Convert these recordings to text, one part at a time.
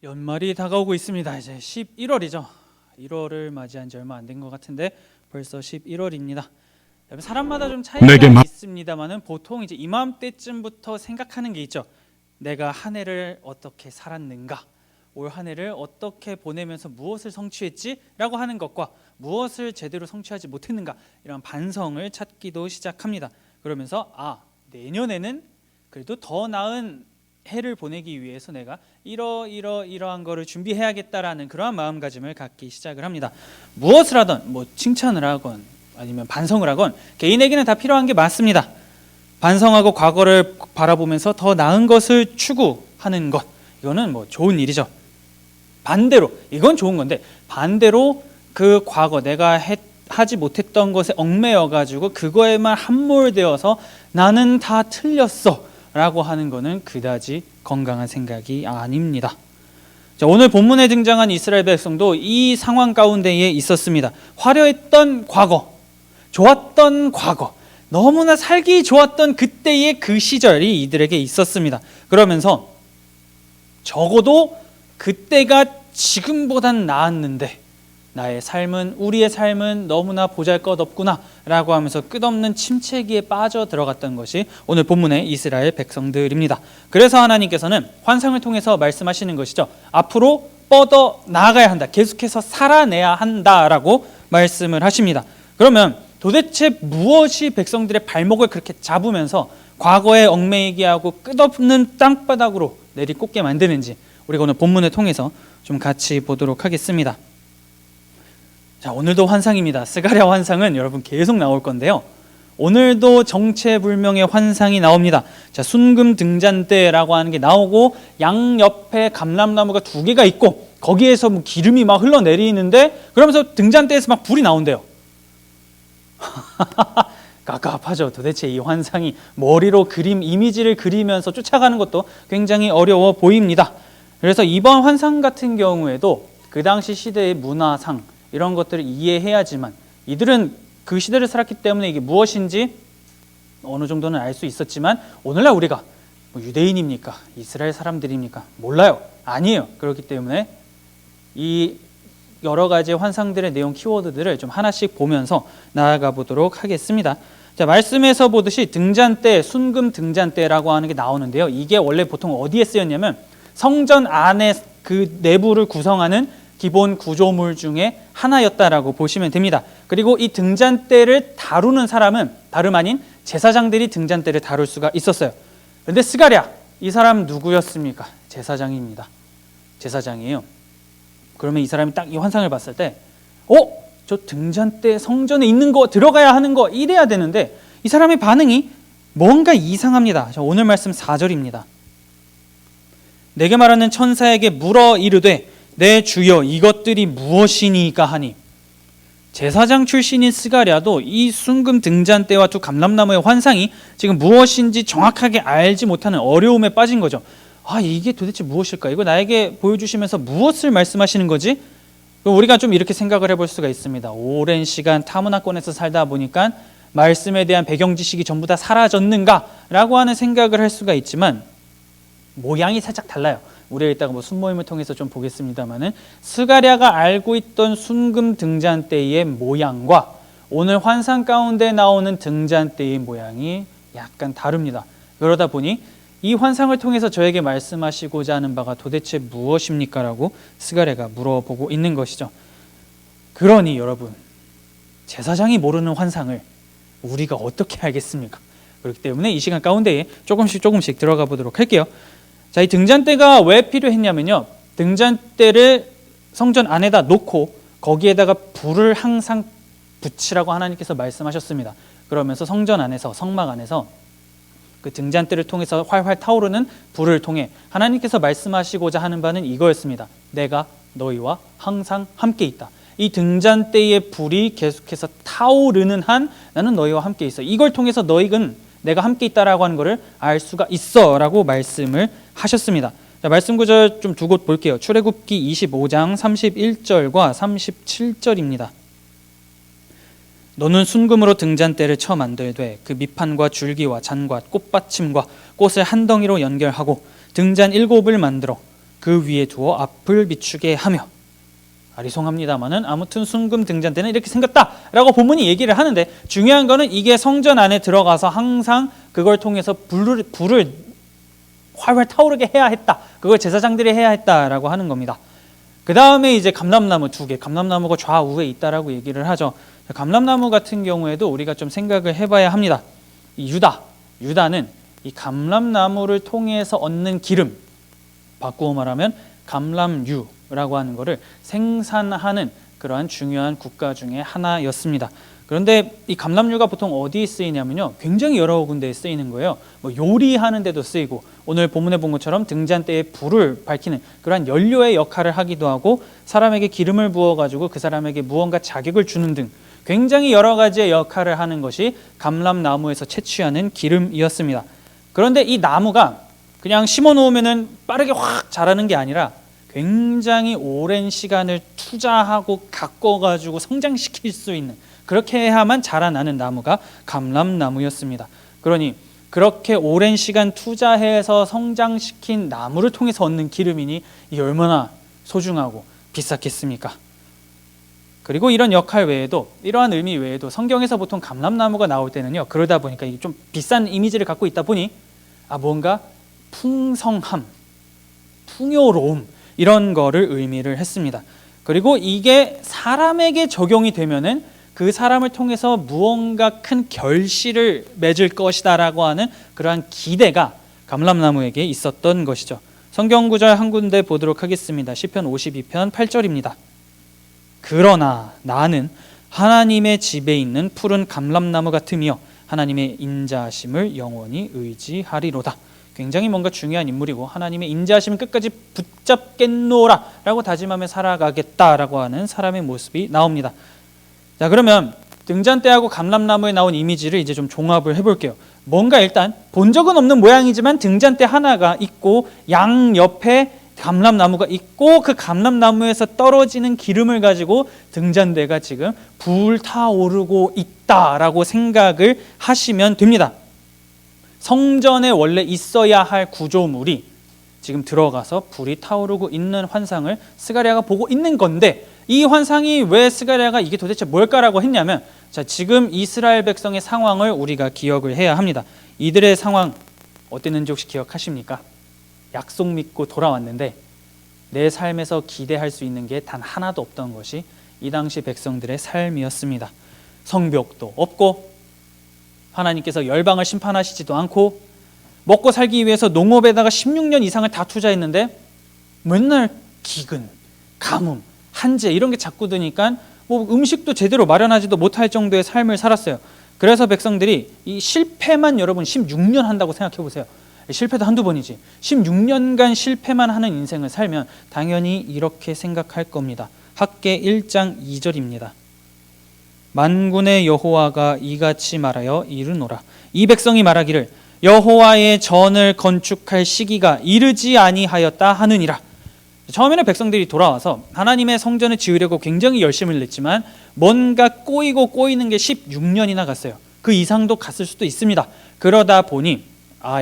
연말이 다가오고 있습니다. 이제 11월이죠. 1월을 맞이한 지 얼마 안 된 것 같은데 벌써 11월입니다. 사람마다 좀 차이가 있습니다만은 보통 이제 이맘때쯤부터 생각하는 게 있죠. 내가 한 해를 어떻게 살았는가, 올 한 해를 어떻게 보내면서 무엇을 성취했지라고 하는 것과 무엇을 제대로 성취하지 못했는가, 이런 반성을 찾기도 시작합니다. 그러면서 내년에는 그래도 더 나은 해를 보내기 위해서 내가 이러한 거를 준비해야겠다라는 그러한 마음가짐을 갖기 시작을 합니다. 무엇을 하든 칭찬을 하건 아니면 반성을 하건 개인에게는 다 필요한 게 맞습니다. 반성하고 과거를 바라보면서 더 나은 것을 추구하는 것, 이거는 좋은 일이죠. 반대로 이건 좋은 건데, 반대로 그 과거 내가 하지 못했던 것에 얽매여 가지고 그거에만 함몰되어서 나는 다 틀렸어 라고 하는 것은 그다지 건강한 생각이 아닙니다. 자, 오늘 본문에 등장한 이스라엘 백성도 이 상황 가운데에 있었습니다. 화려했던 과거, 좋았던 과거, 너무나 살기 좋았던 그때의 그 시절이 이들에게 있었습니다. 그러면서 적어도 그때가 지금보단 나았는데 나의 삶은, 우리의 삶은 너무나 보잘것없구나 라고 하면서 끝없는 침체기에 빠져 들어갔던 것이 오늘 본문의 이스라엘 백성들입니다. 그래서 하나님께서는 환상을 통해서 말씀하시는 것이죠. 앞으로 뻗어 나아가야 한다, 계속해서 살아내야 한다라고 말씀을 하십니다. 그러면 도대체 무엇이 백성들의 발목을 그렇게 잡으면서 과거에 얽매이게 하고 끝없는 땅바닥으로 내리꽂게 만드는지 우리가 오늘 본문을 통해서 좀 같이 보도록 하겠습니다. 자, 오늘도 환상입니다. 스가랴 환상은 여러분 계속 나올 건데요. 오늘도 정체불명의 환상이 나옵니다. 자, 순금 등잔대라고 하는 게 나오고 양옆에 감람나무가 2개가 있고 거기에서 기름이 막 흘러내리는데 그러면서 등잔대에서 막 불이 나온대요. 깝깝하죠. 도대체 이 환상이 머리로 이미지를 그리면서 쫓아가는 것도 굉장히 어려워 보입니다. 그래서 이번 환상 같은 경우에도 그 당시 시대의 문화상 이런 것들을 이해해야지만, 이들은 그 시대를 살았기 때문에 이게 무엇인지 어느 정도는 알 수 있었지만 오늘날 우리가 유대인입니까? 이스라엘 사람들입니까? 몰라요. 아니에요. 그렇기 때문에 이 여러 가지 환상들의 내용 키워드들을 좀 하나씩 보면서 나아가 보도록 하겠습니다. 자, 말씀에서 보듯이 등잔대, 순금 등잔대라고 하는 게 나오는데요. 이게 원래 보통 어디에 쓰였냐면 성전 안에 그 내부를 구성하는 기본 구조물 중에 하나였다라고 보시면 됩니다. 그리고 이 등잔대를 다루는 사람은 다름 아닌 제사장들이 등잔대를 다룰 수가 있었어요. 그런데 스가랴, 이 사람 누구였습니까? 제사장입니다. 제사장이에요. 그러면 이 사람이 딱 이 환상을 봤을 때 저 등잔대 성전에 있는 거, 들어가야 하는 거, 이래야 되는데 이 사람의 반응이 뭔가 이상합니다. 자, 오늘 말씀 4절입니다. 내게 말하는 천사에게 물어 이르되 내 주여 이것들이 무엇이니까 하니. 제사장 출신인 스가랴도 이 순금 등잔대와 2 감람나무의 환상이 지금 무엇인지 정확하게 알지 못하는 어려움에 빠진 거죠. 이게 도대체 무엇일까? 이거 나에게 보여주시면서 무엇을 말씀하시는 거지? 우리가 좀 이렇게 생각을 해볼 수가 있습니다. 오랜 시간 타문화권에서 살다 보니까 말씀에 대한 배경 지식이 전부 다 사라졌는가? 라고 하는 생각을 할 수가 있지만 모양이 살짝 달라요. 우리가 이따가 순모임을 통해서 좀 보겠습니다만은 스가랴가 알고 있던 순금 등잔대의 모양과 오늘 환상 가운데 나오는 등잔대의 모양이 약간 다릅니다. 그러다 보니 이 환상을 통해서 저에게 말씀하시고자 하는 바가 도대체 무엇입니까? 라고 스가랴가 물어보고 있는 것이죠. 그러니 여러분, 제사장이 모르는 환상을 우리가 어떻게 알겠습니까? 그렇기 때문에 이 시간 가운데에 조금씩 들어가 보도록 할게요. 자, 이 등잔대가 왜 필요했냐면요, 등잔대를 성전 안에다 놓고 거기에다가 불을 항상 붙이라고 하나님께서 말씀하셨습니다. 그러면서 성전 안에서, 성막 안에서 그 등잔대를 통해서 활활 타오르는 불을 통해 하나님께서 말씀하시고자 하는 바는 이거였습니다. 내가 너희와 항상 함께 있다. 이 등잔대의 불이 계속해서 타오르는 한 나는 너희와 함께 있어. 이걸 통해서 너희는 내가 함께 있다라고 하는 것을 알 수가 있어 라고 말씀을 하셨습니다. 자, 말씀 구절 좀 2곳 볼게요. 출애굽기 25장 31절과 37절입니다. 너는 순금으로 등잔대를 쳐 만들되 그 밑판과 줄기와 잔과 꽃받침과 꽃을 한 덩이로 연결하고 등잔 7을 만들어 그 위에 두어 앞을 비추게 하며. 아리송합니다마는 아무튼 순금 등잔대는 이렇게 생겼다라고 본문이 얘기를 하는데, 중요한 거는 이게 성전 안에 들어가서 항상 그걸 통해서 불을 활활 타오르게 해야 했다. 그걸 제사장들이 해야 했다라고 하는 겁니다. 그 다음에 이제 감람나무 2개, 감람나무가 좌우에 있다라고 얘기를 하죠. 감람나무 같은 경우에도 우리가 좀 생각을 해봐야 합니다. 이 유다는 이 감람나무를 통해서 얻는 기름, 바꾸어 말하면 감람유라고 하는 것을 생산하는 그러한 중요한 국가 중에 하나였습니다. 그런데 이 감람유가 보통 어디에 쓰이냐면요, 굉장히 여러 군데에 쓰이는 거예요. 뭐 요리하는 데도 쓰이고, 오늘 본문에 본 것처럼 등잔대에 불을 밝히는 그러한 연료의 역할을 하기도 하고, 사람에게 기름을 부어가지고 그 사람에게 무언가 자격을 주는 등 굉장히 여러 가지의 역할을 하는 것이 감람나무에서 채취하는 기름이었습니다. 그런데 이 나무가 그냥 심어 놓으면 빠르게 확 자라는 게 아니라 굉장히 오랜 시간을 투자하고 가꿔가지고 성장시킬 수 있는, 그렇게 해야만 자라나는 나무가 감람나무였습니다. 그러니 그렇게 오랜 시간 투자해서 성장시킨 나무를 통해서 얻는 기름이니 이 얼마나 소중하고 비쌌겠습니까? 그리고 이런 역할 외에도, 이러한 의미 외에도 성경에서 보통 감람나무가 나올 때는요, 그러다 보니까 이게 좀 비싼 이미지를 갖고 있다 보니 뭔가 풍성함, 풍요로움, 이런 거를 의미를 했습니다. 그리고 이게 사람에게 적용이 되면은 그 사람을 통해서 무언가 큰 결실을 맺을 것이다라고 하는 그러한 기대가 감람나무에게 있었던 것이죠. 성경 구절 한 군데 보도록 하겠습니다. 시편 52편 8절입니다. 그러나 나는 하나님의 집에 있는 푸른 감람나무 같으며 하나님의 인자하심을 영원히 의지하리로다. 굉장히 뭔가 중요한 인물이고, 하나님의 인자하심을 끝까지 붙잡겠노라 라고 다짐하며 살아가겠다라고 하는 사람의 모습이 나옵니다. 자, 그러면 등잔대하고 감람나무에 나온 이미지를 이제 좀 종합을 해볼게요. 뭔가 일단 본 적은 없는 모양이지만 등잔대 하나가 있고 양 옆에 감람나무가 있고, 그 감람나무에서 떨어지는 기름을 가지고 등잔대가 지금 불타오르고 있다라고 생각을 하시면 됩니다. 성전에 원래 있어야 할 구조물이 지금 들어가서 불이 타오르고 있는 환상을 스가랴가 보고 있는 건데, 이 환상이 왜 스가랴가 이게 도대체 뭘까라고 했냐면, 자, 지금 이스라엘 백성의 상황을 우리가 기억을 해야 합니다. 이들의 상황 어땠는지 혹시 기억하십니까? 약속 믿고 돌아왔는데 내 삶에서 기대할 수 있는 게 단 하나도 없던 것이 이 당시 백성들의 삶이었습니다. 성벽도 없고, 하나님께서 열방을 심판하시지도 않고, 먹고 살기 위해서 농업에다가 16년 이상을 다 투자했는데 맨날 기근, 가뭄, 한재 이런 게 자꾸 드니까 뭐 음식도 제대로 마련하지도 못할 정도의 삶을 살았어요. 그래서 백성들이 이 실패만, 여러분 16년 한다고 생각해 보세요. 실패도 한두 번이지. 16년간 실패만 하는 인생을 살면 당연히 이렇게 생각할 겁니다. 학개 1장 2절입니다. 만군의 여호와가 이같이 말하여 이르노라. 이 백성이 말하기를 여호와의 전을 건축할 시기가 이르지 아니하였다 하느니라. 처음에는 백성들이 돌아와서 하나님의 성전을 지으려고 굉장히 열심을 냈지만 뭔가 꼬이는 게 16년이나 갔어요. 그 이상도 갔을 수도 있습니다. 그러다 보니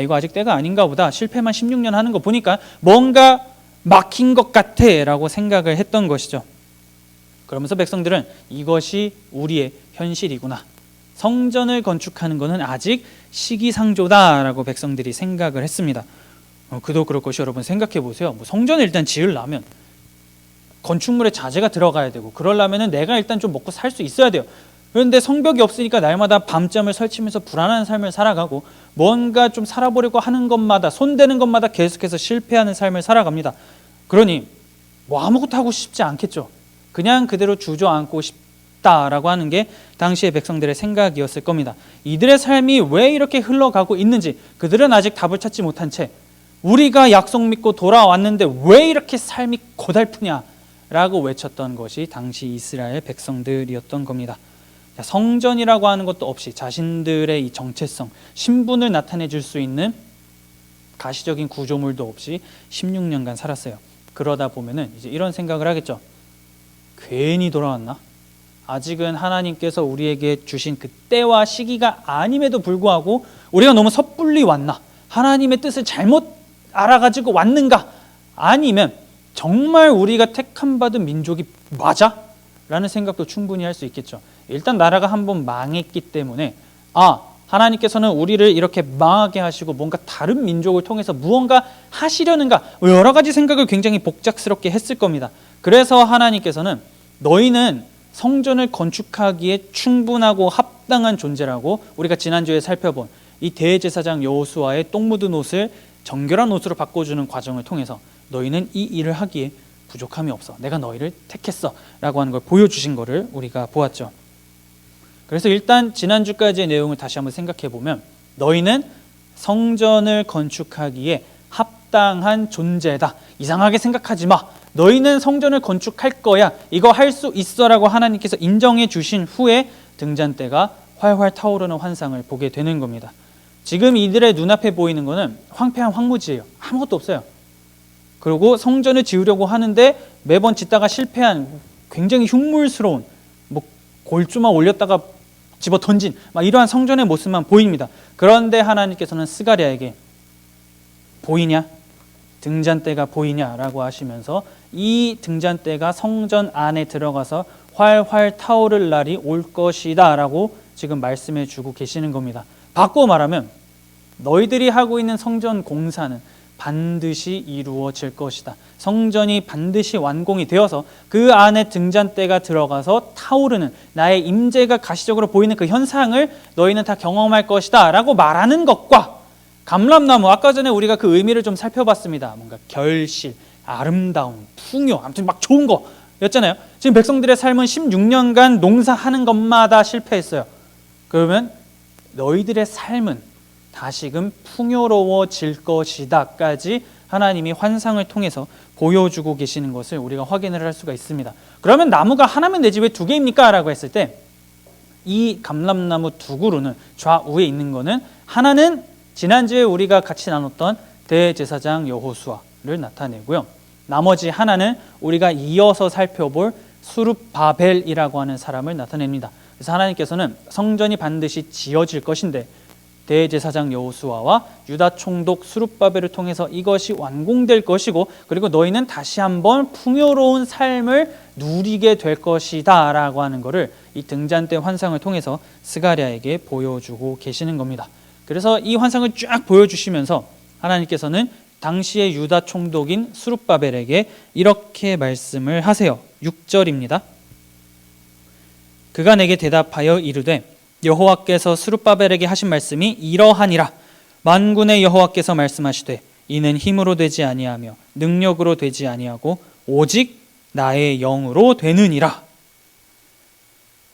이거 아직 때가 아닌가 보다, 실패만 16년 하는 거 보니까 뭔가 막힌 것 같아 라고 생각을 했던 것이죠. 그러면서 백성들은 이것이 우리의 현실이구나, 성전을 건축하는 것은 아직 시기상조다라고 백성들이 생각을 했습니다. 그도 그럴 것이, 여러분 생각해 보세요. 뭐 성전을 일단 지으려면 건축물에 자재가 들어가야 되고, 그러려면 내가 일단 좀 먹고 살 수 있어야 돼요. 그런데 성벽이 없으니까 날마다 밤잠을 설치면서 불안한 삶을 살아가고, 뭔가 좀 살아보려고 하는 것마다, 손대는 것마다 계속해서 실패하는 삶을 살아갑니다. 그러니 뭐 아무것도 하고 싶지 않겠죠. 그냥 그대로 주저앉고 싶다라고 하는 게 당시의 백성들의 생각이었을 겁니다. 이들의 삶이 왜 이렇게 흘러가고 있는지 그들은 아직 답을 찾지 못한 채, 우리가 약속 믿고 돌아왔는데 왜 이렇게 삶이 고달프냐라고 외쳤던 것이 당시 이스라엘 백성들이었던 겁니다. 성전이라고 하는 것도 없이 자신들의 이 정체성, 신분을 나타내 줄 수 있는 가시적인 구조물도 없이 16년간 살았어요. 그러다 보면은 이제 이런 생각을 하겠죠. 괜히 돌아왔나? 아직은 하나님께서 우리에게 주신 그 때와 시기가 아님에도 불구하고 우리가 너무 섣불리 왔나? 하나님의 뜻을 잘못 알아가지고 왔는가? 아니면 정말 우리가 택함 받은 민족이 맞아? 라는 생각도 충분히 할 수 있겠죠. 일단 나라가 한번 망했기 때문에 하나님께서는 우리를 이렇게 망하게 하시고 뭔가 다른 민족을 통해서 무언가 하시려는가, 여러 가지 생각을 굉장히 복잡스럽게 했을 겁니다. 그래서 하나님께서는 너희는 성전을 건축하기에 충분하고 합당한 존재라고, 우리가 지난주에 살펴본 이 대제사장 여호수아의 똥 묻은 옷을 정결한 옷으로 바꿔주는 과정을 통해서 너희는 이 일을 하기에 부족함이 없어, 내가 너희를 택했어 라고 하는 걸 보여주신 것을 우리가 보았죠. 그래서 일단 지난주까지의 내용을 다시 한번 생각해 보면, 너희는 성전을 건축하기에 합당한 존재다, 이상하게 생각하지 마, 너희는 성전을 건축할 거야, 이거 할 수 있어 라고 하나님께서 인정해 주신 후에 등잔대가 활활 타오르는 환상을 보게 되는 겁니다. 지금 이들의 눈앞에 보이는 것은 황폐한 황무지예요. 아무것도 없어요. 그리고 성전을 지으려고 하는데 매번 짓다가 실패한 굉장히 흉물스러운, 골조만 올렸다가 집어 던진 이러한 성전의 모습만 보입니다. 그런데 하나님께서는 스가랴에게 보이냐? 등잔대가 보이냐? 라고 하시면서 이 등잔대가 성전 안에 들어가서 활활 타오를 날이 올 것이다 라고 지금 말씀해 주고 계시는 겁니다. 바꿔 말하면 너희들이 하고 있는 성전 공사는 반드시 이루어질 것이다. 성전이 반드시 완공이 되어서 그 안에 등잔대가 들어가서 타오르는 나의 임재가 가시적으로 보이는 그 현상을 너희는 다 경험할 것이다 라고 말하는 것과, 감람나무, 아까 전에 우리가 그 의미를 좀 살펴봤습니다. 뭔가 결실, 아름다움, 풍요, 아무튼 막 좋은 거였잖아요. 지금 백성들의 삶은 16년간 농사하는 것마다 실패했어요. 그러면 너희들의 삶은 다시금 풍요로워질 것이다까지 하나님이 환상을 통해서 보여주고 계시는 것을 우리가 확인을 할 수가 있습니다. 그러면 나무가 하나면 되지 왜 두 개입니까? 라고 했을 때, 이 감람나무 두 그루는 좌우에 있는 거는, 하나는 지난주에 우리가 같이 나눴던 대제사장 여호수아를 나타내고요, 나머지 하나는 우리가 이어서 살펴볼 수룹바벨이라고 하는 사람을 나타냅니다. 그래서 하나님께서는 성전이 반드시 지어질 것인데 대제사장 여호수아와 유다 총독 수룹바벨을 통해서 이것이 완공될 것이고, 그리고 너희는 다시 한번 풍요로운 삶을 누리게 될 것이다 라고 하는 것을 이 등잔대 환상을 통해서 스가랴에게 보여주고 계시는 겁니다. 그래서 이 환상을 쫙 보여주시면서 하나님께서는 당시의 유다 총독인 수룹바벨에게 이렇게 말씀을 하세요. 6절입니다. 그가 내게 대답하여 이르되 여호와께서 수룹바벨에게 하신 말씀이 이러하니라. 만군의 여호와께서 말씀하시되 이는 힘으로 되지 아니하며 능력으로 되지 아니하고 오직 나의 영으로 되느니라.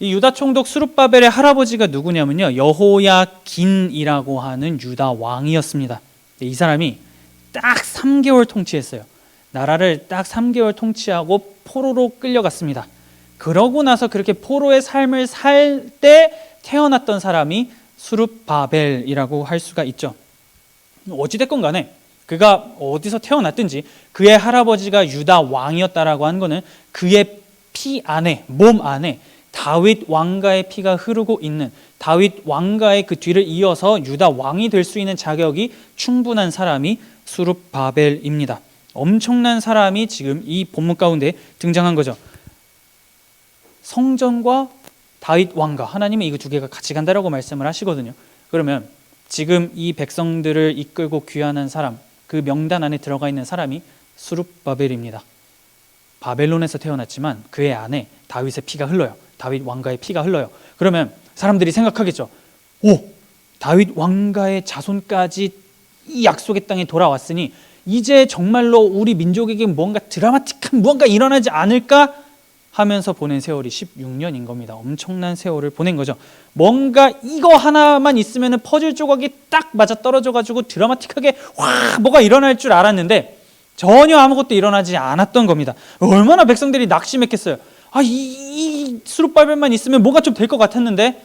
이 유다 총독 수룹바벨의 할아버지가 누구냐면요, 여호야긴이라고 하는 유다 왕이었습니다. 이 사람이 딱 3개월 통치했어요. 나라를 딱 3개월 통치하고 포로로 끌려갔습니다. 그러고 나서 그렇게 포로의 삶을 살 때 태어났던 사람이 수룹바벨이라고 할 수가 있죠. 어찌됐건 간에 그가 어디서 태어났든지 그의 할아버지가 유다 왕이었다라고 하는 것은 그의 피 안에, 몸 안에 다윗 왕가의 피가 흐르고 있는, 다윗 왕가의 그 뒤를 이어서 유다 왕이 될 수 있는 자격이 충분한 사람이 수룹바벨입니다. 엄청난 사람이 지금 이 본문 가운데 등장한 거죠. 성전과 다윗 왕가, 하나님이 이 두 개가 같이 간다라고 말씀을 하시거든요. 그러면 지금 이 백성들을 이끌고 귀환한 사람, 그 명단 안에 들어가 있는 사람이 수룹바벨입니다. 바벨론에서 태어났지만 그의 안에 다윗의 피가 흘러요. 다윗 왕가의 피가 흘러요. 그러면 사람들이 생각하겠죠. 오, 다윗 왕가의 자손까지 이 약속의 땅에 돌아왔으니 이제 정말로 우리 민족에게 뭔가 드라마틱한 무언가 일어나지 않을까 하면서 보낸 세월이 16년인 겁니다. 엄청난 세월을 보낸 거죠. 뭔가 이거 하나만 있으면 퍼즐 조각이 딱 맞아 떨어져가지고 드라마틱하게 뭐가 일어날 줄 알았는데 전혀 아무것도 일어나지 않았던 겁니다. 얼마나 백성들이 낙심했겠어요. 이 수룹바벨만 있으면 뭐가 좀 될 것 같았는데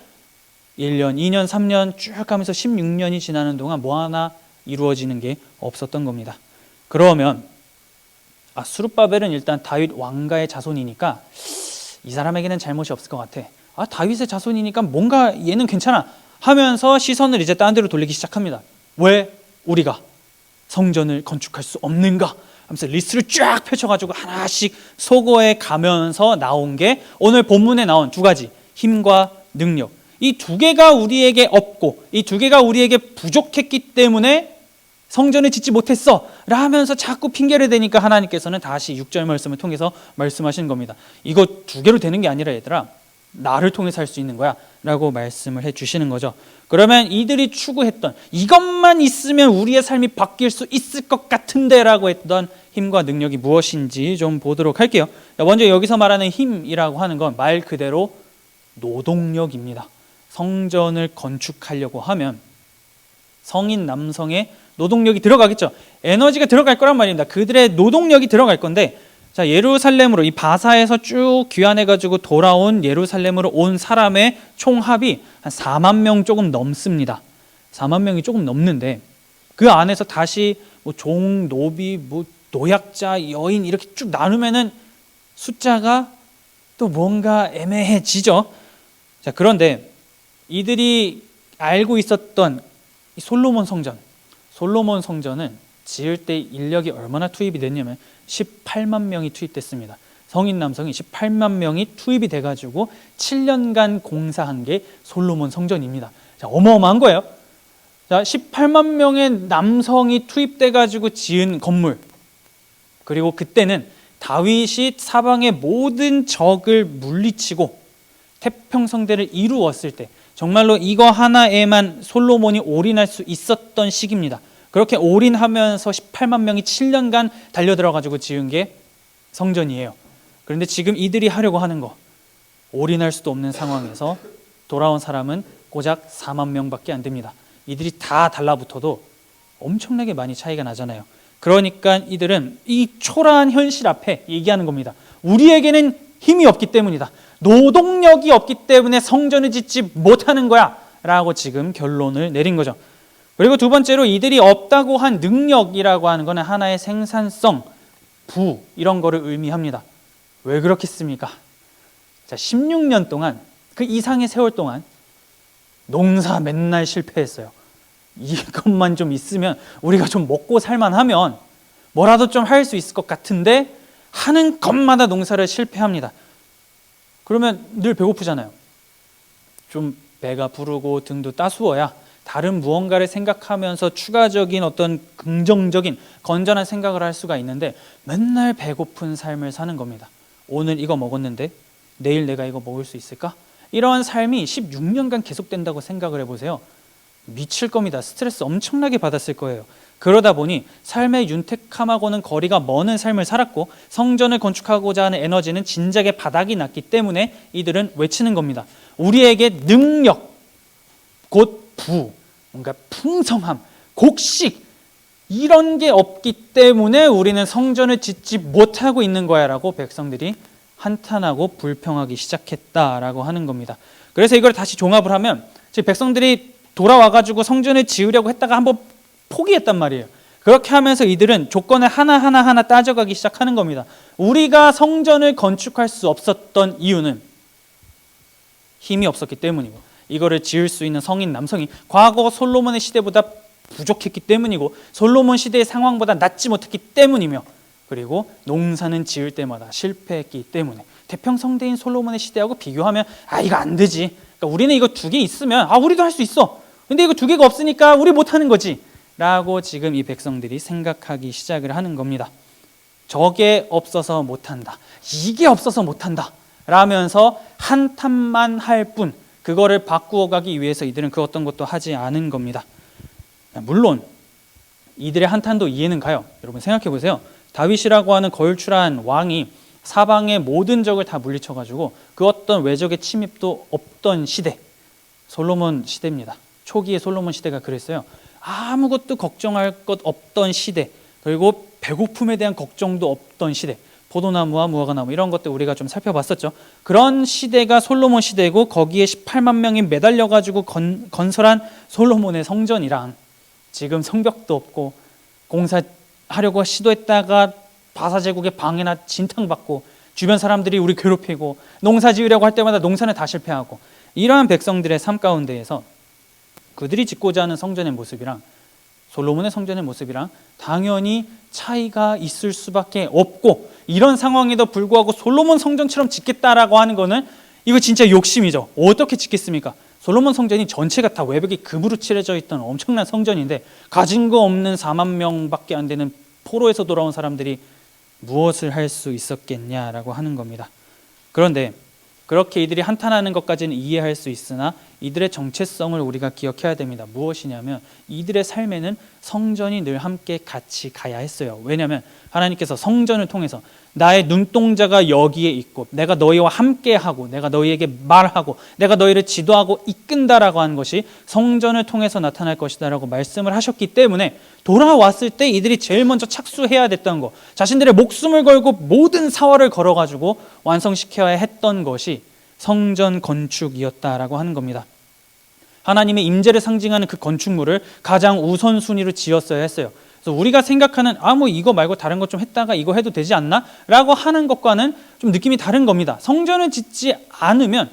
1년, 2년, 3년 쭉 가면서 16년이 지나는 동안 뭐 하나 이루어지는 게 없었던 겁니다. 그러면 수룹바벨은 일단 다윗 왕가의 자손이니까 이 사람에게는 잘못이 없을 것 같아. 다윗의 자손이니까 뭔가 얘는 괜찮아 하면서 시선을 이제 딴 데로 돌리기 시작합니다. 왜? 우리가 성전을 건축할 수 없는가 하면서 리스트를 쫙 펼쳐가지고 하나씩 소거해 가면서 나온 게 오늘 본문에 나온 두 가지, 힘과 능력. 이 두 개가 우리에게 없고 이 두 개가 우리에게 부족했기 때문에 성전을 짓지 못했어 라면서 자꾸 핑계를 대니까 하나님께서는 다시 6절 말씀을 통해서 말씀하시는 겁니다. 이거 두 개로 되는 게 아니라 얘들아, 나를 통해서 할 수 있는 거야 라고 말씀을 해주시는 거죠. 그러면 이들이 추구했던, 이것만 있으면 우리의 삶이 바뀔 수 있을 것 같은데 라고 했던 힘과 능력이 무엇인지 좀 보도록 할게요. 먼저 여기서 말하는 힘이라고 하는 건 말 그대로 노동력입니다. 성전을 건축하려고 하면 성인 남성의 노동력이 들어가겠죠. 에너지가 들어갈 거란 말입니다. 그들의 노동력이 들어갈 건데, 자, 예루살렘으로, 이 바사에서 쭉 귀환해가지고 돌아온 예루살렘으로 온 사람의 총합이 한 4만 명 조금 넘습니다. 4만 명이 조금 넘는데 그 안에서 다시 뭐 종, 노비, 뭐 노약자, 여인 이렇게 쭉 나누면은 숫자가 또 뭔가 애매해지죠. 자, 그런데 이들이 알고 있었던 이 솔로몬 성전은 지을 때 인력이 얼마나 투입이 됐냐면 18만 명이 투입됐습니다. 성인 남성이 18만 명이 투입이 돼가지고 7년간 공사한 게 솔로몬 성전입니다. 자, 어마어마한 거예요. 자, 18만 명의 남성이 투입돼가지고 지은 건물. 그리고 그때는 다윗이 사방의 모든 적을 물리치고 태평성대를 이루었을 때 정말로 이거 하나에만 솔로몬이 올인할 수 있었던 시기입니다. 그렇게 올인하면서 18만 명이 7년간 달려들어가지고 지은 게 성전이에요. 그런데 지금 이들이 하려고 하는 거, 올인할 수도 없는 상황에서 돌아온 사람은 고작 4만 명밖에 안 됩니다. 이들이 다 달라붙어도 엄청나게 많이 차이가 나잖아요. 그러니까 이들은 이 초라한 현실 앞에 얘기하는 겁니다. 우리에게는 힘이 없기 때문이다. 노동력이 없기 때문에 성전을 짓지 못하는 거야 라고 지금 결론을 내린 거죠. 그리고 두 번째로 이들이 없다고 한 능력이라고 하는 것은 하나의 생산성, 부 이런 거를 의미합니다. 왜 그렇겠습니까? 자, 16년 동안, 그 이상의 세월 동안 농사 맨날 실패했어요. 이것만 좀 있으면 우리가 좀 먹고 살만하면 뭐라도 좀 할 수 있을 것 같은데 하는 것마다 농사를 실패합니다. 그러면 늘 배고프잖아요. 좀 배가 부르고 등도 따스워야 다른 무언가를 생각하면서 추가적인 어떤 긍정적인 건전한 생각을 할 수가 있는데 맨날 배고픈 삶을 사는 겁니다. 오늘 이거 먹었는데 내일 내가 이거 먹을 수 있을까? 이러한 삶이 16년간 계속된다고 생각을 해보세요. 미칠 겁니다. 스트레스 엄청나게 받았을 거예요. 그러다 보니 삶의 윤택함하고는 거리가 먼 삶을 살았고 성전을 건축하고자 하는 에너지는 진작에 바닥이 났기 때문에 이들은 외치는 겁니다. 우리에게 능력, 곧 부, 뭔가 풍성함, 곡식 이런 게 없기 때문에 우리는 성전을 짓지 못하고 있는 거야 라고 백성들이 한탄하고 불평하기 시작했다라고 하는 겁니다. 그래서 이걸 다시 종합을 하면 지금 백성들이 돌아와가지고 성전을 지으려고 했다가 한번 포기했단 말이에요. 그렇게 하면서 이들은 조건을 하나하나 따져가기 시작하는 겁니다. 우리가 성전을 건축할 수 없었던 이유는 힘이 없었기 때문이고 이거를 지을 수 있는 성인 남성이 과거 솔로몬의 시대보다 부족했기 때문이고 솔로몬 시대의 상황보다 낫지 못했기 때문이며 그리고 농사는 지을 때마다 실패했기 때문에 태평성대인 솔로몬의 시대하고 비교하면 이거 안 되지. 그러니까 우리는 이거 두 개 있으면 우리도 할 수 있어. 근데 이거 두 개가 없으니까 우리 못하는 거지 라고 지금 이 백성들이 생각하기 시작을 하는 겁니다. 저게 없어서 못한다, 이게 없어서 못한다 라면서 한탄만 할 뿐 그거를 바꾸어 가기 위해서 이들은 그 어떤 것도 하지 않은 겁니다. 물론 이들의 한탄도 이해는 가요. 여러분 생각해 보세요. 다윗이라고 하는 걸출한 왕이 사방의 모든 적을 다 물리쳐가지고 그 어떤 외적의 침입도 없던 시대, 솔로몬 시대입니다. 초기의 솔로몬 시대가 그랬어요. 아무것도 걱정할 것 없던 시대, 그리고 배고픔에 대한 걱정도 없던 시대, 포도나무와 무화과나무 이런 것들 우리가 좀 살펴봤었죠. 그런 시대가 솔로몬 시대고 거기에 18만 명이 매달려가지고 건설한 솔로몬의 성전이랑 지금 성벽도 없고 공사하려고 시도했다가 바사제국의 방해나 진탕받고 주변 사람들이 우리 괴롭히고 농사 지으려고 할 때마다 농사는 다 실패하고 이러한 백성들의 삶 가운데에서 그들이 짓고자 하는 성전의 모습이랑 솔로몬의 성전의 모습이랑 당연히 차이가 있을 수밖에 없고, 이런 상황에도 불구하고 솔로몬 성전처럼 짓겠다라고 하는 거는 이거 진짜 욕심이죠. 어떻게 짓겠습니까? 솔로몬 성전이 전체가 다 외벽이 금으로 칠해져 있던 엄청난 성전인데 가진 거 없는 4만 명밖에 안 되는 포로에서 돌아온 사람들이 무엇을 할 수 있었겠냐라고 하는 겁니다. 그런데 그렇게 이들이 한탄하는 것까지는 이해할 수 있으나 이들의 정체성을 우리가 기억해야 됩니다. 무엇이냐면 이들의 삶에는 성전이 늘 함께 같이 가야 했어요. 왜냐하면 하나님께서 성전을 통해서 나의 눈동자가 여기에 있고 내가 너희와 함께하고 내가 너희에게 말하고 내가 너희를 지도하고 이끈다라고 하는 것이 성전을 통해서 나타날 것이다 라고 말씀을 하셨기 때문에 돌아왔을 때 이들이 제일 먼저 착수해야 됐던 것, 자신들의 목숨을 걸고 모든 사활을 걸어가지고 완성시켜야 했던 것이 성전 건축이었다라고 하는 겁니다. 하나님의 임재를 상징하는 그 건축물을 가장 우선순위로 지었어야 했어요. 그래서 우리가 생각하는 뭐 이거 말고 다른 것 좀 했다가 이거 해도 되지 않나? 라고 하는 것과는 좀 느낌이 다른 겁니다. 성전을 짓지 않으면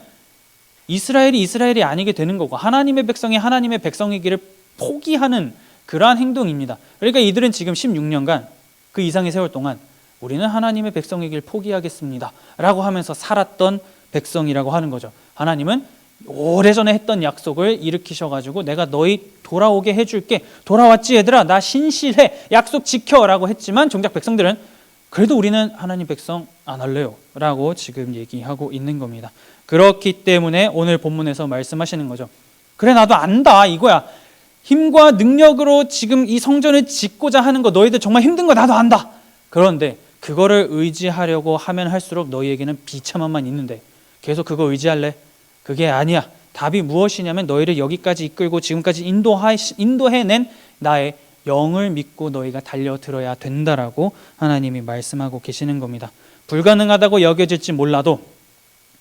이스라엘이 아니게 되는 거고 하나님의 백성이 하나님의 백성이기를 포기하는 그러한 행동입니다. 그러니까 이들은 지금 16년간 그 이상의 세월 동안 우리는 하나님의 백성이길 포기하겠습니다 라고 하면서 살았던 백성이라고 하는 거죠. 하나님은 오래전에 했던 약속을 일으키셔가지고 내가 너희 돌아오게 해줄게, 돌아왔지 얘들아, 나 신실해, 약속 지켜 라고 했지만 정작 백성들은 그래도 우리는 하나님 백성 안 할래요 라고 지금 얘기하고 있는 겁니다. 그렇기 때문에 오늘 본문에서 말씀하시는 거죠. 그래 나도 안다 이거야. 힘과 능력으로 지금 이 성전을 짓고자 하는 거 너희들 정말 힘든 거 나도 안다. 그런데 그거를 의지하려고 하면 할수록 너희에게는 비참함만 있는데 계속 그거 의지할래? 그게 아니야. 답이 무엇이냐면 너희를 여기까지 이끌고 지금까지 인도해낸 나의 영을 믿고 너희가 달려들어야 된다라고 하나님이 말씀하고 계시는 겁니다. 불가능하다고 여겨질지 몰라도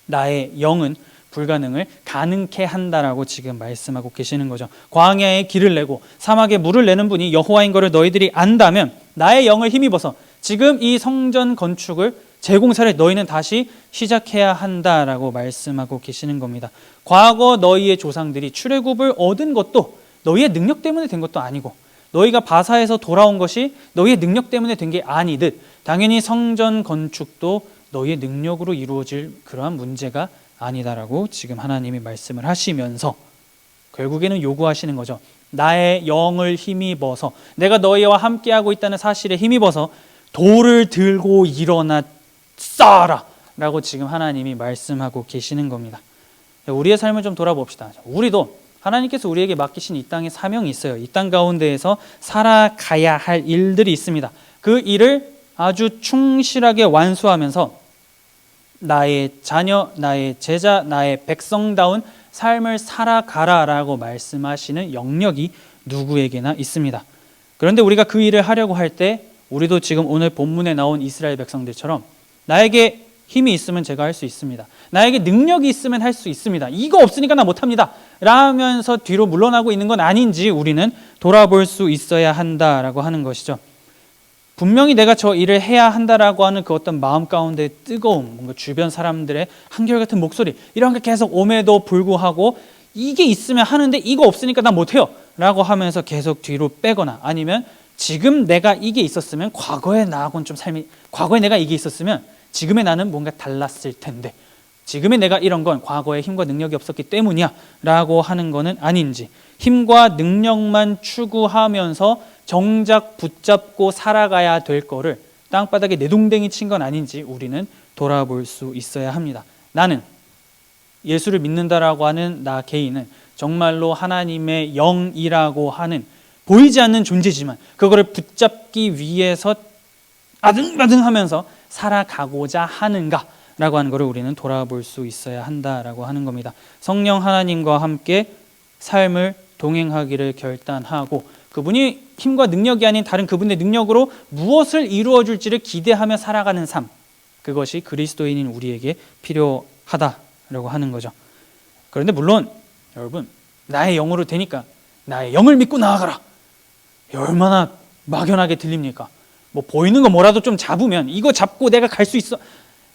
나의 영은 불가능을 가능케 한다라고 지금 말씀하고 계시는 거죠. 광야에 길을 내고 사막에 물을 내는 분이 여호와인 것을 너희들이 안다면 나의 영을 힘입어서 지금 이 성전 건축을 재공사를 너희는 다시 시작해야 한다라고 말씀하고 계시는 겁니다. 과거 너희의 조상들이 출애굽을 얻은 것도 너희의 능력 때문에 된 것도 아니고 너희가 바사에서 돌아온 것이 너희의 능력 때문에 된 게 아니듯 당연히 성전 건축도 너희의 능력으로 이루어질 그러한 문제가 아니다라고 지금 하나님이 말씀을 하시면서 결국에는 요구하시는 거죠. 나의 영을 힘입어서 내가 너희와 함께하고 있다는 사실에 힘입어서 돌을 들고 일어나 쌓아라 라고 지금 하나님이 말씀하고 계시는 겁니다. 우리의 삶을 좀 돌아봅시다. 우리도 하나님께서 우리에게 맡기신 이 땅에 사명이 있어요. 이 땅 가운데에서 살아가야 할 일들이 있습니다. 그 일을 아주 충실하게 완수하면서 나의 자녀, 나의 제자, 나의 백성다운 삶을 살아가라라고 말씀하시는 영역이 누구에게나 있습니다. 그런데 우리가 그 일을 하려고 할 때 우리도 지금 오늘 본문에 나온 이스라엘 백성들처럼 나에게 힘이 있으면 제가 할 수 있습니다. 나에게 능력이 있으면 할 수 있습니다. 이거 없으니까 나 못합니다 라면서 뒤로 물러나고 있는 건 아닌지 우리는 돌아볼 수 있어야 한다라고 하는 것이죠. 분명히 내가 저 일을 해야 한다라고 하는 그 어떤 마음 가운데 뜨거움, 뭔가 주변 사람들의 한결같은 목소리 이런 게 계속 옴에도 불구하고 이게 있으면 하는데 이거 없으니까 나 못해요 라고 하면서 계속 뒤로 빼거나 아니면 지금 내가 이게 있었으면 과거에 나하고는 좀 삶이 과거에 내가 이게 있었으면 지금의 나는 뭔가 달랐을 텐데 지금의 내가 이런 건 과거에 힘과 능력이 없었기 때문이야 라고 하는 거는 아닌지 힘과 능력만 추구하면서 정작 붙잡고 살아가야 될 거를 땅바닥에 내동댕이 친 건 아닌지 우리는 돌아볼 수 있어야 합니다. 나는 예수를 믿는다라고 하는 나 개인은 정말로 하나님의 영이라고 하는 보이지 않는 존재지만 그거를 붙잡기 위해서 아등바등하면서 살아가고자 하는가라고 하는 것을 우리는 돌아볼 수 있어야 한다라고 하는 겁니다. 성령 하나님과 함께 삶을 동행하기를 결단하고 그분이 힘과 능력이 아닌 다른 그분의 능력으로 무엇을 이루어 줄지를 기대하며 살아가는 삶, 그것이 그리스도인인 우리에게 필요하다라고 하는 거죠. 그런데 물론 여러분 나의 영으로 되니까 나의 영을 믿고 나아가라, 얼마나 막연하게 들립니까? 뭐 보이는 거 뭐라도 좀 잡으면 이거 잡고 내가 갈 수 있어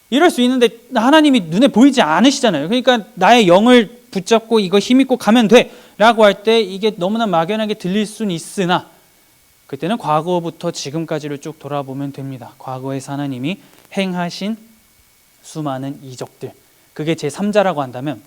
이럴 수 있는데 하나님이 눈에 보이지 않으시잖아요. 그러니까 나의 영을 붙잡고 이거 힘입고 가면 돼 라고 할 때 이게 너무나 막연하게 들릴 수는 있으나 그때는 과거부터 지금까지를 쭉 돌아보면 됩니다. 과거에서 하나님이 행하신 수많은 이적들, 그게 제3자라고 한다면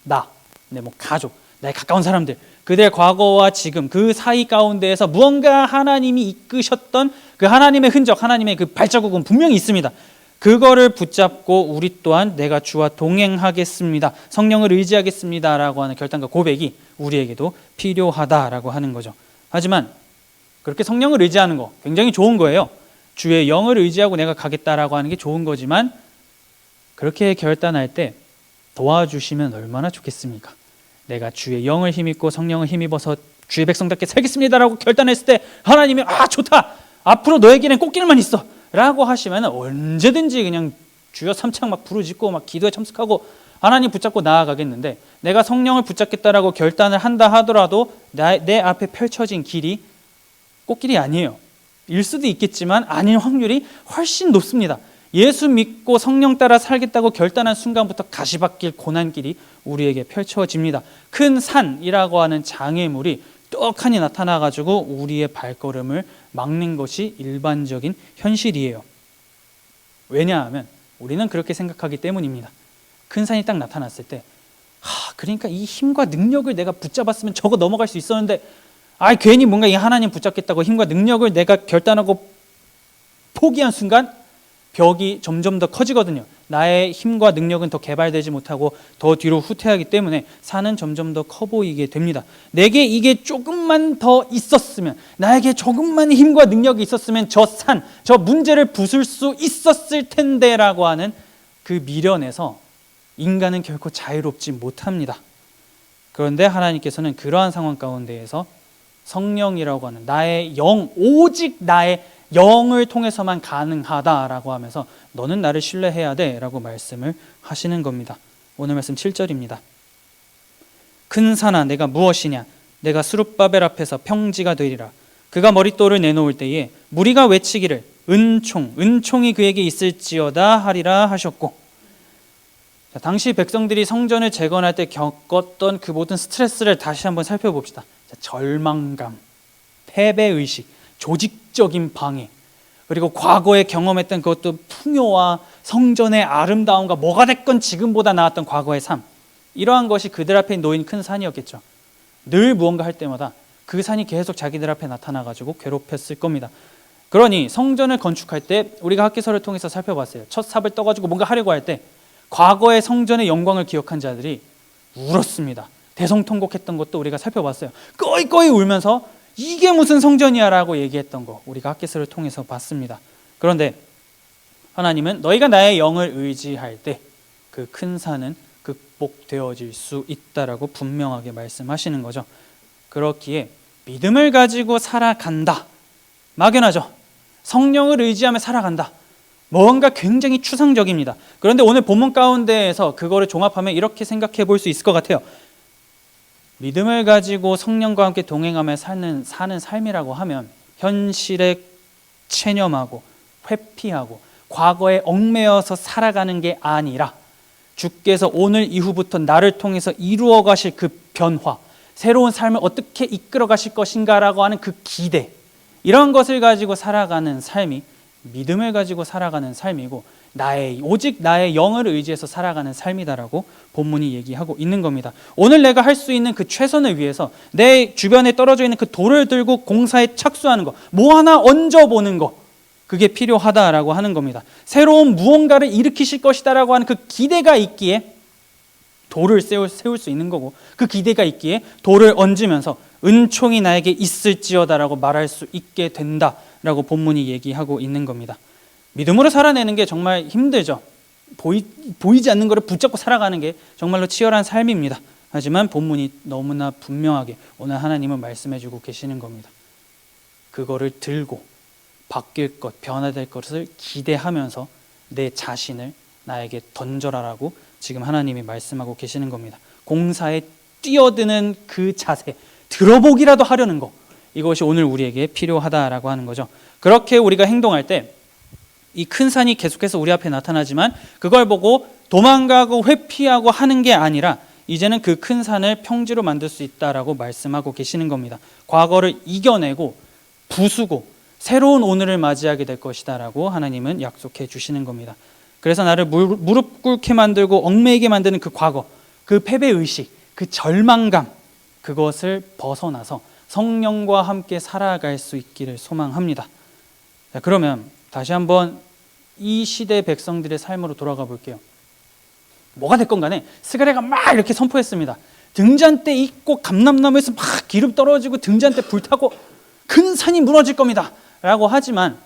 나, 내 가족, 나의 가까운 사람들, 그들의 과거와 지금 그 사이 가운데에서 무언가 하나님이 이끄셨던 그 하나님의 흔적, 하나님의 그 발자국은 분명히 있습니다. 그거를 붙잡고 우리 또한 내가 주와 동행하겠습니다, 성령을 의지하겠습니다 라고 하는 결단과 고백이 우리에게도 필요하다라고 하는 거죠. 하지만 그렇게 성령을 의지하는 거 굉장히 좋은 거예요. 주의 영을 의지하고 내가 가겠다라고 하는 게 좋은 거지만 그렇게 결단할 때 도와주시면 얼마나 좋겠습니까? 내가 주의 영을 힘입고 성령을 힘입어서 주의 백성답게 살겠습니다라고 결단했을 때 하나님이 좋다, 앞으로 너에게는 꽃길만 있어 라고 하시면 언제든지 그냥 주여 삼창 막 부르짖고 막 기도에 참석하고 하나님 붙잡고 나아가겠는데, 내가 성령을 붙잡겠다라고 결단을 한다 하더라도 내 앞에 펼쳐진 길이 꽃길이 아니에요. 일 수도 있겠지만 아닐 확률이 훨씬 높습니다. 예수 믿고 성령 따라 살겠다고 결단한 순간부터 가시밭길 고난길이 우리에게 펼쳐집니다. 큰 산이라고 하는 장애물이 떡하니 나타나가지고 우리의 발걸음을 막는 것이 일반적인 현실이에요. 왜냐하면 우리는 그렇게 생각하기 때문입니다. 큰 산이 딱 나타났을 때 그러니까 이 힘과 능력을 내가 붙잡았으면 저거 넘어갈 수 있었는데 괜히 뭔가 이 하나님 붙잡겠다고 힘과 능력을 내가 결단하고 포기한 순간 벽이 점점 더 커지거든요. 나의 힘과 능력은 더 개발되지 못하고 더 뒤로 후퇴하기 때문에 산은 점점 더 커 보이게 됩니다. 내게 이게 조금만 더 있었으면, 나에게 조금만 힘과 능력이 있었으면 저 산, 저 문제를 부술 수 있었을 텐데 라고 하는 그 미련에서 인간은 결코 자유롭지 못합니다. 그런데 하나님께서는 그러한 상황 가운데에서 성령이라고 하는 나의 영, 오직 나의 영을 통해서만 가능하다라고 하면서 너는 나를 신뢰해야 돼 라고 말씀을 하시는 겁니다. 오늘 말씀 7절입니다. 큰 산아 내가 무엇이냐, 내가 스룹바벨 앞에서 평지가 되리라. 그가 머릿돌을 내놓을 때에 무리가 외치기를 은총이 그에게 있을지어다 하리라 하셨고, 당시 백성들이 성전을 재건할 때 겪었던 그 모든 스트레스를 다시 한번 살펴봅시다. 절망감, 패배의식, 조직적인 방해, 그리고 과거에 경험했던 그것도 풍요와 성전의 아름다움과 뭐가 됐건 지금보다 나았던 과거의 삶, 이러한 것이 그들 앞에 놓인 큰 산이었겠죠. 늘 무언가 할 때마다 그 산이 계속 자기들 앞에 나타나가지고 괴롭혔을 겁니다. 그러니 성전을 건축할 때 우리가 학개서를 통해서 살펴봤어요. 첫 삽을 떠가지고 뭔가 하려고 할 때 과거의 성전의 영광을 기억한 자들이 울었습니다. 대성통곡했던 것도 우리가 살펴봤어요. 꺼이꺼이 울면서 이게 무슨 성전이야 라고 얘기했던 거 우리가 학개서를 통해서 봤습니다. 그런데 하나님은 너희가 나의 영을 의지할 때 그 큰 산은 극복되어질 수 있다라고 분명하게 말씀하시는 거죠. 그렇기에 믿음을 가지고 살아간다, 막연하죠. 성령을 의지하며 살아간다, 뭔가 굉장히 추상적입니다. 그런데 오늘 본문 가운데에서 그거를 종합하면 이렇게 생각해 볼 수 있을 것 같아요. 믿음을 가지고 성령과 함께 동행하며 사는 삶이라고 하면 현실에 체념하고 회피하고 과거에 얽매여서 살아가는 게 아니라 주께서 오늘 이후부터 나를 통해서 이루어 가실 그 변화, 새로운 삶을 어떻게 이끌어 가실 것인가라고 하는 그 기대, 이런 것을 가지고 살아가는 삶이 믿음을 가지고 살아가는 삶이고 오직 나의 영을 의지해서 살아가는 삶이다라고 본문이 얘기하고 있는 겁니다. 오늘 내가 할 수 있는 그 최선을 위해서 내 주변에 떨어져 있는 그 돌을 들고 공사에 착수하는 거, 뭐 하나 얹어보는 거, 그게 필요하다라고 하는 겁니다. 새로운 무언가를 일으키실 것이다라고 하는 그 기대가 있기에 돌을 세울 수 있는 거고, 그 기대가 있기에 돌을 얹으면서 은총이 나에게 있을지어다라고 말할 수 있게 된다라고 본문이 얘기하고 있는 겁니다. 믿음으로 살아내는 게 정말 힘들죠. 보이지 않는 것을 붙잡고 살아가는 게 정말로 치열한 삶입니다. 하지만 본문이 너무나 분명하게 오늘 하나님은 말씀해주고 계시는 겁니다. 그거를 들고 바뀔 것, 변화될 것을 기대하면서 내 자신을 나에게 던져라라고 지금 하나님이 말씀하고 계시는 겁니다. 공사에 뛰어드는 그 자세, 들어보기라도 하려는 것, 이것이 오늘 우리에게 필요하다라고 하는 거죠. 그렇게 우리가 행동할 때 이 큰 산이 계속해서 우리 앞에 나타나지만 그걸 보고 도망가고 회피하고 하는 게 아니라 이제는 그 큰 산을 평지로 만들 수 있다라고 말씀하고 계시는 겁니다. 과거를 이겨내고 부수고 새로운 오늘을 맞이하게 될 것이다 라고 하나님은 약속해 주시는 겁니다. 그래서 나를 무릎 꿇게 만들고 얽매이게 만드는 그 과거, 그 패배의식, 그 절망감, 그것을 벗어나서 성령과 함께 살아갈 수 있기를 소망합니다. 자, 그러면 다시 한번 이 시대 백성들의 삶으로 돌아가 볼게요. 뭐가 됐건 간에 스가랴가 막 이렇게 선포했습니다. 등잔대 있고 감람나무에서 막 기름 떨어지고 등잔대 불타고 큰 산이 무너질 겁니다 라고 하지만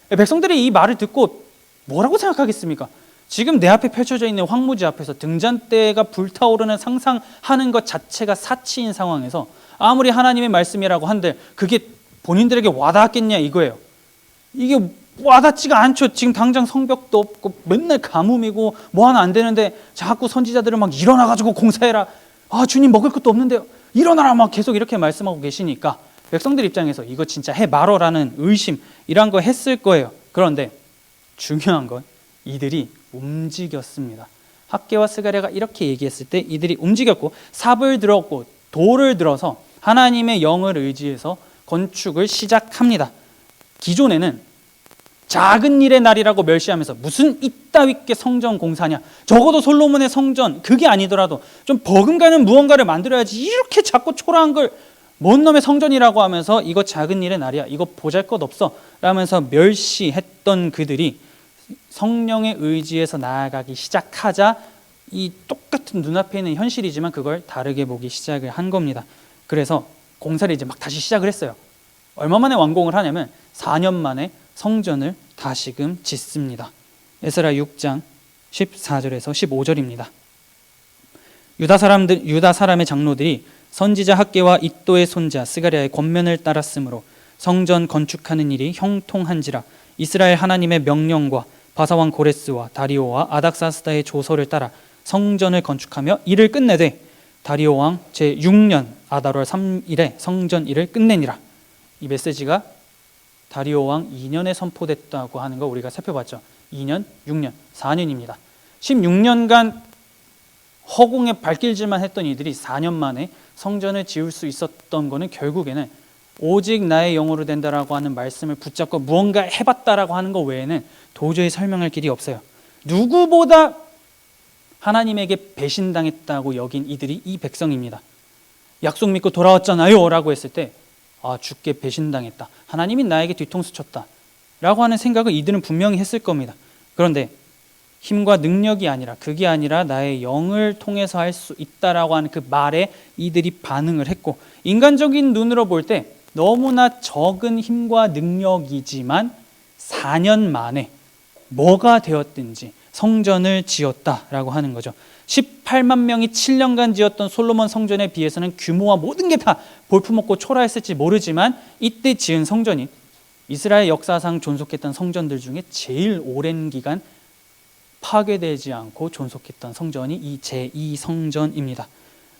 백성들이 이 말을 듣고 뭐라고 생각하겠습니까? 지금 내 앞에 펼쳐져 있는 황무지 앞에서 등잔대가 불타오르는 상상하는 것 자체가 사치인 상황에서 아무리 하나님의 말씀이라고 한들 그게 본인들에게 와닿았겠냐 이거예요. 이게 와닿지가 않죠. 지금 당장 성벽도 없고 맨날 가뭄이고 뭐 하나 안 되는데 자꾸 선지자들은 막 일어나가지고 공사해라. 아, 주님 먹을 것도 없는데요. 일어나라 막 계속 이렇게 말씀하고 계시니까 백성들 입장에서 이거 진짜 해 말어라는 의심 이런 거 했을 거예요. 그런데 중요한 건 이들이 움직였습니다. 학개와 스가랴가 이렇게 얘기했을 때 이들이 움직였고 삽을 들었고 돌을 들어서 하나님의 영을 의지해서 건축을 시작합니다. 기존에는 작은 일의 날이라고 멸시하면서 무슨 이따위께 성전 공사냐, 적어도 솔로몬의 성전 그게 아니더라도 좀 버금가는 무언가를 만들어야지 이렇게 자꾸 초라한 걸 뭔 놈의 성전이라고 하면서 이거 작은 일의 날이야, 이거 보잘것없어 라면서 멸시했던 그들이 성령의 의지에서 나아가기 시작하자 이 똑같은 눈앞에 있는 현실이지만 그걸 다르게 보기 시작을 한 겁니다. 그래서 공사를 이제 막 다시 시작을 했어요. 얼마 만에 완공을 하냐면 4년 만에 성전을 다시금 짓습니다. 에스라 6장 14절에서 15절입니다. 유다 사람의 장로들이 선지자 학개와 iddo의 손자 스가랴의 권면을 따랐으므로 성전 건축하는 일이 형통한지라 이스라엘 하나님의 명령과 바사왕 고레스와 다리오와 아닥사스다의 조서를 따라 성전을 건축하며 일을 끝내되 다리오 왕 제6년 아달월 3일에 성전 일을 끝내니라. 이 메시지가 다리오 왕 2년에 선포됐다고 하는 거 우리가 살펴봤죠. 2년, 6년, 4년입니다. 16년간 허공에 발길질만 했던 이들이 4년 만에 성전을 지을 수 있었던 거는 결국에는 오직 나의 영으로 된다라고 하는 말씀을 붙잡고 무언가 해봤다라고 하는 것 외에는 도저히 설명할 길이 없어요. 누구보다 하나님에게 배신당했다고 여긴 이들이 이 백성입니다. 약속 믿고 돌아왔잖아요 라고 했을 때 주께 배신당했다, 하나님이 나에게 뒤통수 쳤다 라고 하는 생각을 이들은 분명히 했을 겁니다. 그런데 힘과 능력이 아니라 그게 아니라 나의 영을 통해서 할 수 있다라고 하는 그 말에 이들이 반응을 했고, 인간적인 눈으로 볼 때 너무나 적은 힘과 능력이지만 4년 만에 뭐가 되었든지 성전을 지었다라고 하는 거죠. 18만 명이 7년간 지었던 솔로몬 성전에 비해서는 규모와 모든 게 다 볼품없고 초라했을지 모르지만 이때 지은 성전이 이스라엘 역사상 존속했던 성전들 중에 제일 오랜 기간 파괴되지 않고 존속했던 성전이 이 제2성전입니다.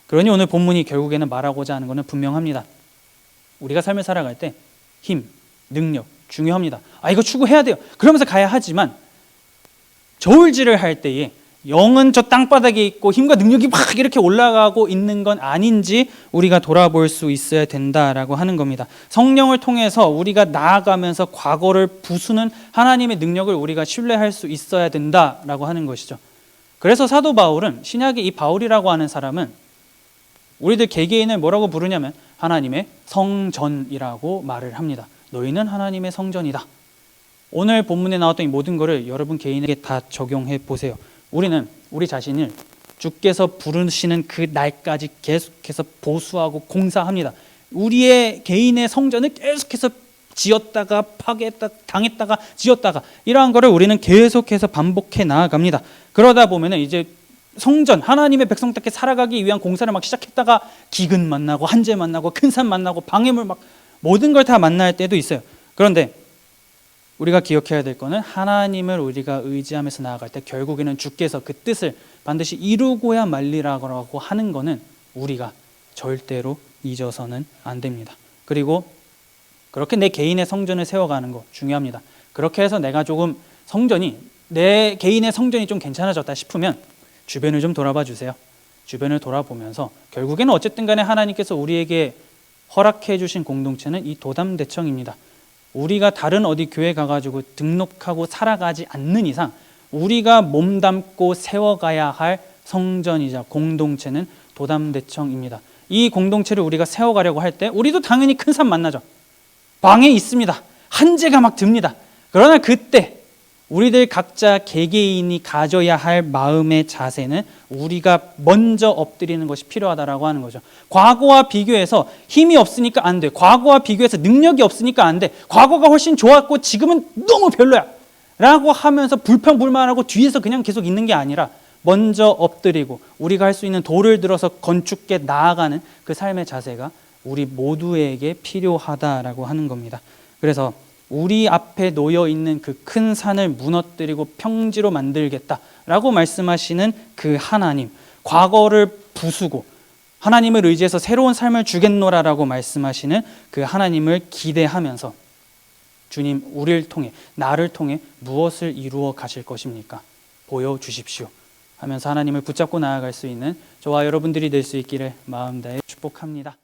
그러니 오늘 본문이 결국에는 말하고자 하는 것은 분명합니다. 우리가 삶을 살아갈 때 힘, 능력 중요합니다. 이거 추구해야 돼요. 그러면서 가야 하지만 저울질을 할 때에 영은 저 땅바닥에 있고 힘과 능력이 막 이렇게 올라가고 있는 건 아닌지 우리가 돌아볼 수 있어야 된다라고 하는 겁니다. 성령을 통해서 우리가 나아가면서 과거를 부수는 하나님의 능력을 우리가 신뢰할 수 있어야 된다라고 하는 것이죠. 그래서 사도 바울은, 신약의 이 바울이라고 하는 사람은 우리들 개개인을 뭐라고 부르냐면 하나님의 성전이라고 말을 합니다. 너희는 하나님의 성전이다. 오늘 본문에 나왔던 이 모든 것을 여러분 개인에게 다 적용해 보세요. 우리는 우리 자신을 주께서 부르시는 그 날까지 계속해서 보수하고 공사합니다. 우리의 개인의 성전을 계속해서 지었다가 파괴했다, 당했다가 지었다가 이러한 거를 우리는 계속해서 반복해 나아갑니다. 그러다 보면 이제 성전, 하나님의 백성답게 살아가기 위한 공사를 막 시작했다가 기근 만나고 한재 만나고 큰 산 만나고 방해물 막 모든 걸 다 만날 때도 있어요. 그런데 우리가 기억해야 될 거는 하나님을 우리가 의지하면서 나아갈 때 결국에는 주께서 그 뜻을 반드시 이루고야 말리라고 하는 거는 우리가 절대로 잊어서는 안 됩니다. 그리고 그렇게 내 개인의 성전을 세워가는 거 중요합니다. 그렇게 해서 내가 조금 내 개인의 성전이 좀 괜찮아졌다 싶으면 주변을 좀 돌아봐 주세요. 주변을 돌아보면서 결국에는 어쨌든 간에 하나님께서 우리에게 허락해 주신 공동체는 이 도담대청입니다. 우리가 다른 어디 교회 가가지고 등록하고 살아가지 않는 이상 우리가 몸담고 세워가야 할 성전이자 공동체는 도담대청입니다. 이 공동체를 우리가 세워가려고 할 때 우리도 당연히 큰 산 만나죠. 방해 있습니다. 한계가 막 듭니다. 그러나 그때 우리들 각자 개개인이 가져야 할 마음의 자세는 우리가 먼저 엎드리는 것이 필요하다라고 하는 거죠. 과거와 비교해서 힘이 없으니까 안 돼. 과거와 비교해서 능력이 없으니까 안 돼. 과거가 훨씬 좋았고 지금은 너무 별로야 라고 하면서 불평불만하고 뒤에서 그냥 계속 있는 게 아니라 먼저 엎드리고 우리가 할 수 있는 돌을 들어서 건축에 나아가는 그 삶의 자세가 우리 모두에게 필요하다라고 하는 겁니다. 그래서 우리 앞에 놓여 있는 그 큰 산을 무너뜨리고 평지로 만들겠다라고 말씀하시는 그 하나님, 과거를 부수고 하나님을 의지해서 새로운 삶을 주겠노라라고 말씀하시는 그 하나님을 기대하면서 주님, 우리를 통해, 나를 통해 무엇을 이루어 가실 것입니까? 보여주십시오 하면서 하나님을 붙잡고 나아갈 수 있는 저와 여러분들이 될 수 있기를 마음 다해 축복합니다.